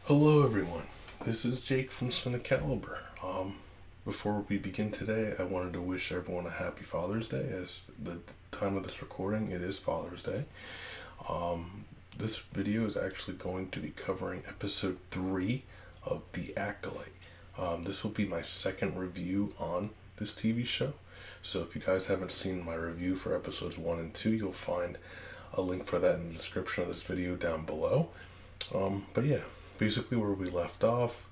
Hello everyone, this is Jake from CINECALIBER. Before we begin today, I wanted to wish everyone a happy Father's Day. As the time of this recording, it is Father's Day. This video is actually going to be covering episode 3 of The Acolyte. This will be my second review on this TV show. So if you guys haven't seen my review for episodes 1 and 2, you'll find a link for that in the description of this video down below. But yeah, basically where we left off,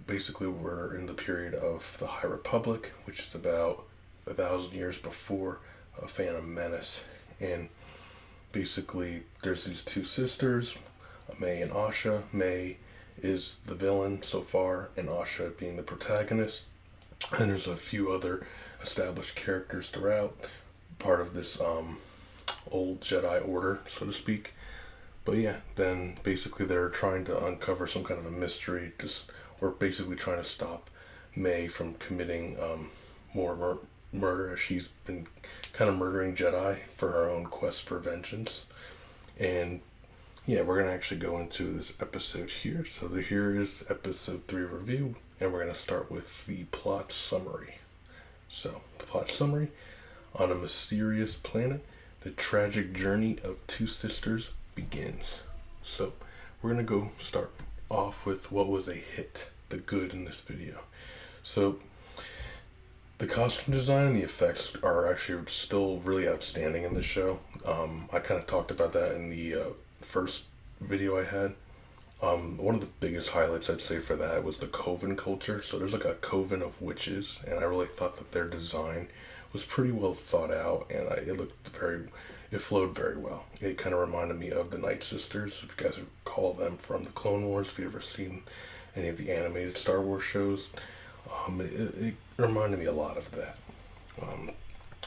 basically we're in the period of the High Republic, which is about 1,000 years before a Phantom Menace. And basically there's these two sisters, May and Asha. May is the villain so far, and Asha being the protagonist. And there's a few other established characters throughout, part of this old Jedi order, so to speak. But yeah, then basically they're trying to uncover some kind of a mystery, or basically trying to stop May from committing more murder, as she's been kind of murdering Jedi for her own quest for vengeance. And yeah, we're going to actually go into this episode here. So here is episode 3 review, and we're going to start with the plot summary. So, the plot summary: on a mysterious planet, the tragic journey of two sisters begins. So we're gonna go start off with what was a hit, the good in this video. So the costume design and the effects are actually still really outstanding in the show. I kind of talked about that in the first video I had. One of the biggest highlights I'd say for that was the coven culture. So there's like a coven of witches, and I really thought that their design was pretty well thought out, and it flowed very well. It kind of reminded me of the Night Sisters, if you guys recall them from the Clone Wars, if you've ever seen any of the animated Star Wars shows. It reminded me a lot of that.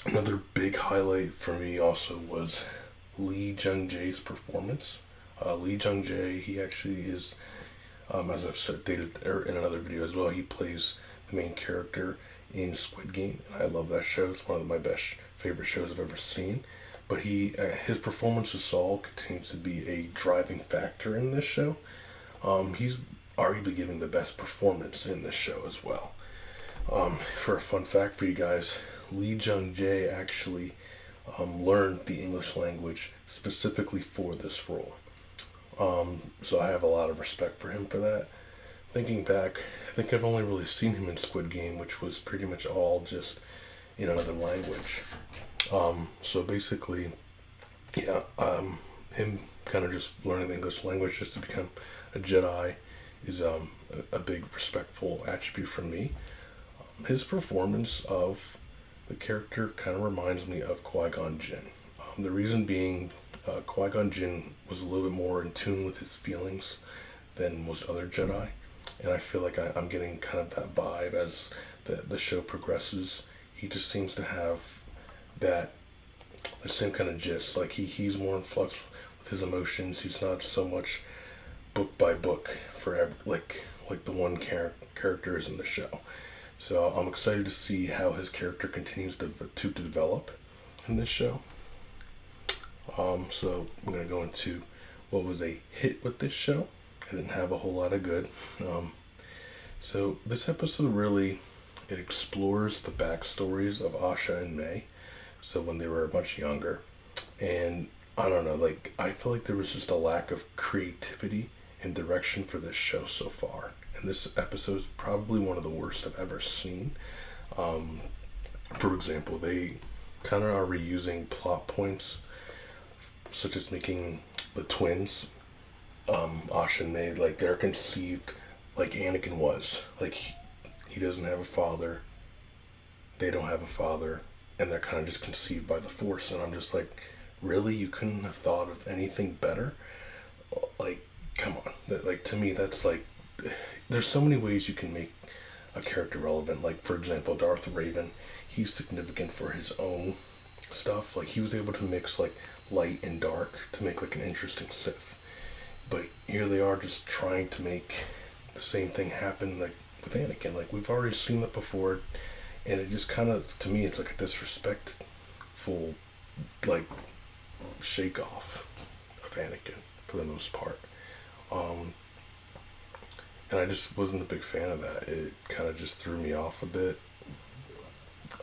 Another big highlight for me also was Lee Jung-jae's performance. Lee Jung-jae, he actually is, as I've stated in another video as well, he plays the main character in Squid Game, and I love that show. It's one of my favorite shows I've ever seen. But his performance as Saul continues to be a driving factor in this show. He's arguably giving the best performance in this show as well. For a fun fact for you guys, Lee Jung-jae actually learned the English language specifically for this role. So I have a lot of respect for him for that. Thinking back, I think I've only really seen him in Squid Game, which was pretty much all just in another language. So basically, yeah, him kind of just learning the English language just to become a Jedi is a big respectful attribute for me. His performance of the character kind of reminds me of Qui-Gon Jinn. The reason being, Qui-Gon Jinn was a little bit more in tune with his feelings than most other Jedi. And I feel like I'm getting kind of that vibe as the show progresses. He just seems to have the same kind of gist. Like he's more in flux with his emotions. He's not so much book by book for like the one characters in the show. So I'm excited to see how his character continues to develop in this show. So I'm gonna go into what was a hit with this show. I didn't have a whole lot of good. So this episode really, it explores the backstories of Asha and May. So when they were much younger, and I don't know, like I feel like there was just a lack of creativity and direction for this show so far. And this episode is probably one of the worst I've ever seen. For example, they kind of are reusing plot points, such as making the twins, Asha and May, like they're conceived like Anakin was. Like he doesn't have a father, they don't have a father, and they're kind of just conceived by the Force. And I'm just like, really? You couldn't have thought of anything better? Like, come on. Like, to me, that's like, there's so many ways you can make a character relevant. Like, for example, Darth Raven, he's significant for his own stuff. Like, he was able to mix like light and dark to make like an interesting Sith. But here they are just trying to make the same thing happen like with Anakin. Like, we've already seen that before, and it just kind of, to me, it's like a disrespectful like shake off of Anakin for the most part. and I just wasn't a big fan of that. It kind of just threw me off a bit.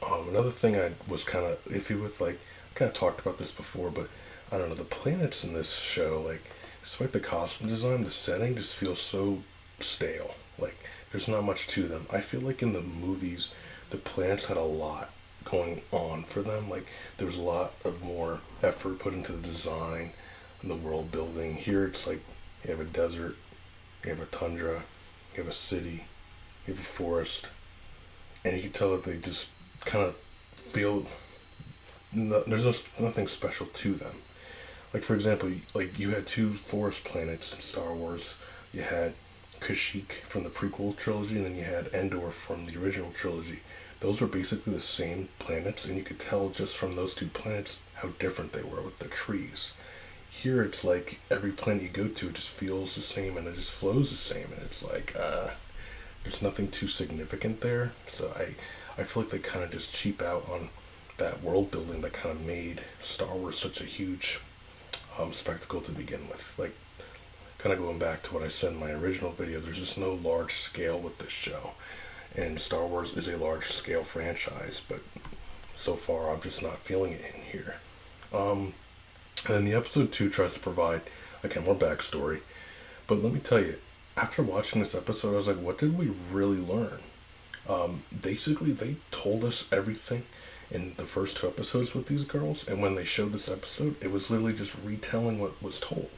Another thing I was kind of iffy with, like, I kind of talked about this before, but I don't know, the planets in this show, like, despite the costume design, the setting just feels so stale. Like, there's not much to them. I feel like in the movies, the planets had a lot going on for them. Like, there was a lot of more effort put into the design and the world building. Here, it's like you have a desert, you have a tundra, you have a city, you have a forest, and you can tell that they just kind of feel there's nothing special to them. Like, for example, like, you had two forest planets in Star Wars. You had Kashyyyk from the prequel trilogy, and then you had Endor from the original trilogy. Those were basically the same planets, and you could tell just from those two planets how different they were with the trees. Here, it's like every planet you go to, it just feels the same, and it just flows the same, and it's like, there's nothing too significant there. So I feel like they kind of just cheap out on that world building that kind of made Star Wars such a huge spectacle to begin with. Like, kind of going back to what I said in my original video, there's just no large scale with this show. And Star Wars is a large scale franchise, but so far I'm just not feeling it in here. And then the episode 2 tries to provide, again, more backstory. But let me tell you, after watching this episode, I was like, what did we really learn? Basically, they told us everything in the first 2 episodes with these girls, and when they showed this episode, it was literally just retelling what was told.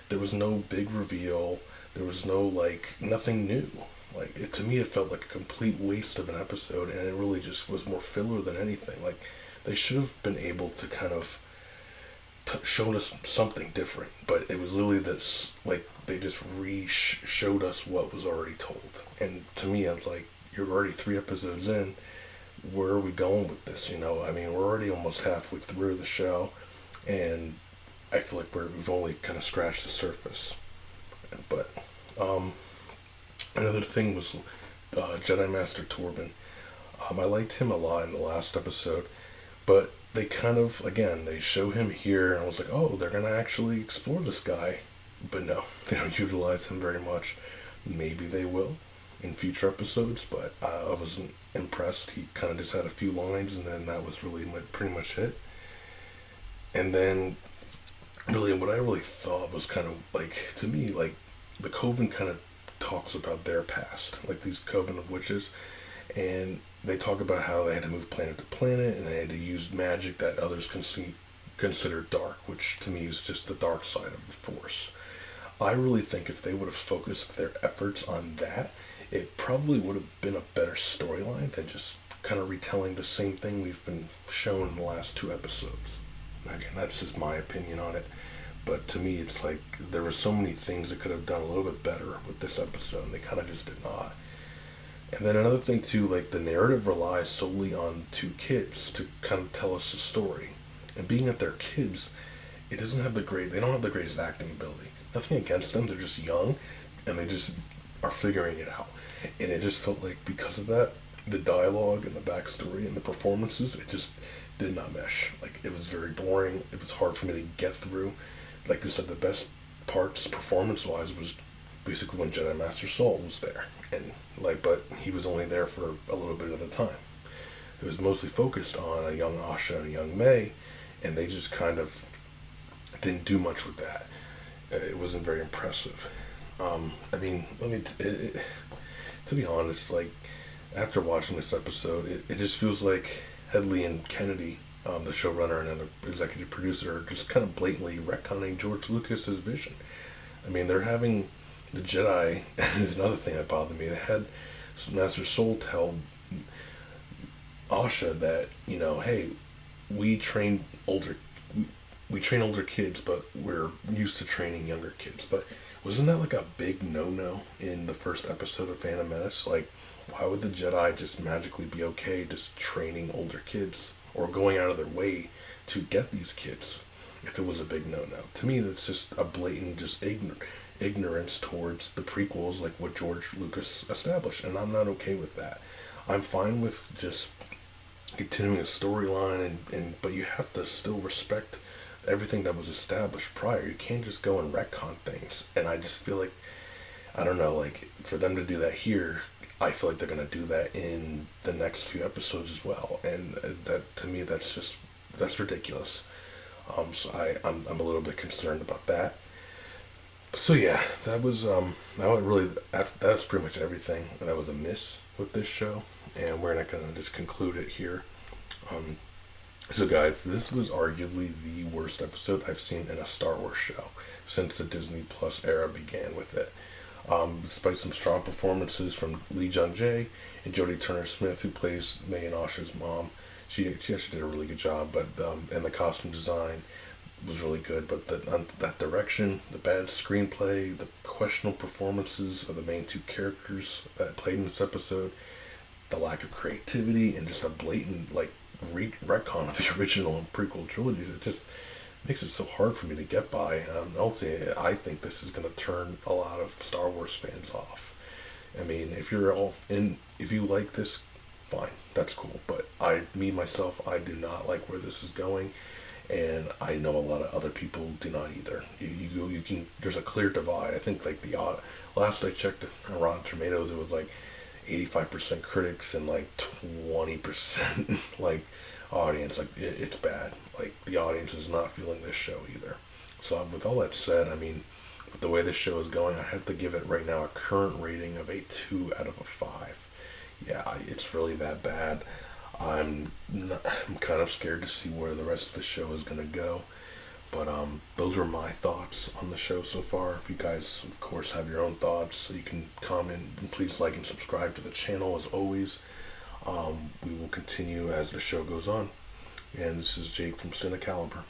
There was no big reveal. There was no, like, nothing new. Like, to me, it felt like a complete waste of an episode, and it really just was more filler than anything. Like, they should have been able to kind of shown us something different, but it was literally this, like, they just showed us what was already told. And to me, I was like, you're already 3 episodes in. Where are we going with this? You know, I mean, we're already almost halfway through the show, and I feel like we've only kind of scratched the surface. But another thing was Jedi Master Torben. I liked him a lot in the last episode, but they kind of, again, they show him here, and I was like, oh, they're going to actually explore this guy. But no, they don't utilize him very much. Maybe they will in future episodes, but I wasn't impressed. He kind of just had a few lines, and then that was really pretty much it. And then, really, what I really thought was kind of, like, to me, like, the Coven kind of talks about their past, like these Coven of Witches, and they talk about how they had to move planet to planet, and they had to use magic that others consider dark, which to me is just the dark side of the Force. I really think if they would have focused their efforts on that, it probably would have been a better storyline than just kind of retelling the same thing we've been shown in the last 2 episodes. Again, that's just my opinion on it. But to me, it's like there were so many things that could have done a little bit better with this episode, and they kind of just did not. And then another thing too, like, the narrative relies solely on 2 kids to kind of tell us the story. And being that they're kids, they don't have the greatest acting ability. Nothing against them, they're just young, and they just are figuring it out. And it just felt like because of that, the dialogue and the backstory and the performances, it just did not mesh. Like, it was very boring. It was hard for me to get through. Like I said, the best parts performance-wise was basically when Jedi Master Saul was there. And, like, but he was only there for a little bit of the time. It was mostly focused on a young Asha and a young May, and they just kind of didn't do much with that. It wasn't very impressive. I mean, to be honest, like, after watching this episode, it just feels like Headley and Kennedy, the showrunner and the executive producer, are just kind of blatantly retconning George Lucas's vision. I mean, they're having the Jedi, and is another thing that bothered me, they had Master Soul tell Asha that, you know, hey, we train older kids, but we're used to training younger kids. But wasn't that like a big no-no in the first episode of Phantom Menace? Like, why would the Jedi just magically be okay just training older kids or going out of their way to get these kids if it was a big no-no? To me, that's just a blatant just ignorance towards the prequels, like what George Lucas established, and I'm not okay with that. I'm fine with just continuing a storyline, but you have to still respect everything that was established prior. You can't just go and retcon things. And I just feel like I don't know, like, for them to do that here, I feel like they're gonna do that in the next few episodes as well, and that, to me, that's ridiculous. So I'm a little bit concerned about that. So yeah, that's pretty much everything that was a miss with this show, and we're not gonna just conclude it here. Um, so guys, this was arguably the worst episode I've seen in a Star Wars show since the Disney Plus era began with it. Despite some strong performances from Lee Jung Jae and Jodie Turner Smith, who plays May and Asha's mom, she actually did a really good job. But and the costume design was really good. But that direction, the bad screenplay, the questionable performances of the main two characters that played in this episode, the lack of creativity, and just a blatant like retcon of the original and prequel trilogies, it just makes it so hard for me to get by. Ultimately, I think this is going to turn a lot of Star Wars fans off. I mean, if you like this, fine, that's cool. But myself, I do not like where this is going, and I know a lot of other people do not either. You can. There's a clear divide. I think like last I checked on Rotten Tomatoes, it was like 85% critics and like 20% like audience. Like it's bad. Like the audience is not feeling this show either. So with all that said, I mean, with the way this show is going, I have to give it right now a current rating of a 2 out of a 5. Yeah, it's really that bad. I'm kind of scared to see where the rest of the show is gonna go. But those were my thoughts on the show so far. If you guys, of course, have your own thoughts, so you can comment, and please like and subscribe to the channel as always. We will continue as the show goes on. And this is Jake from CINECALIBER.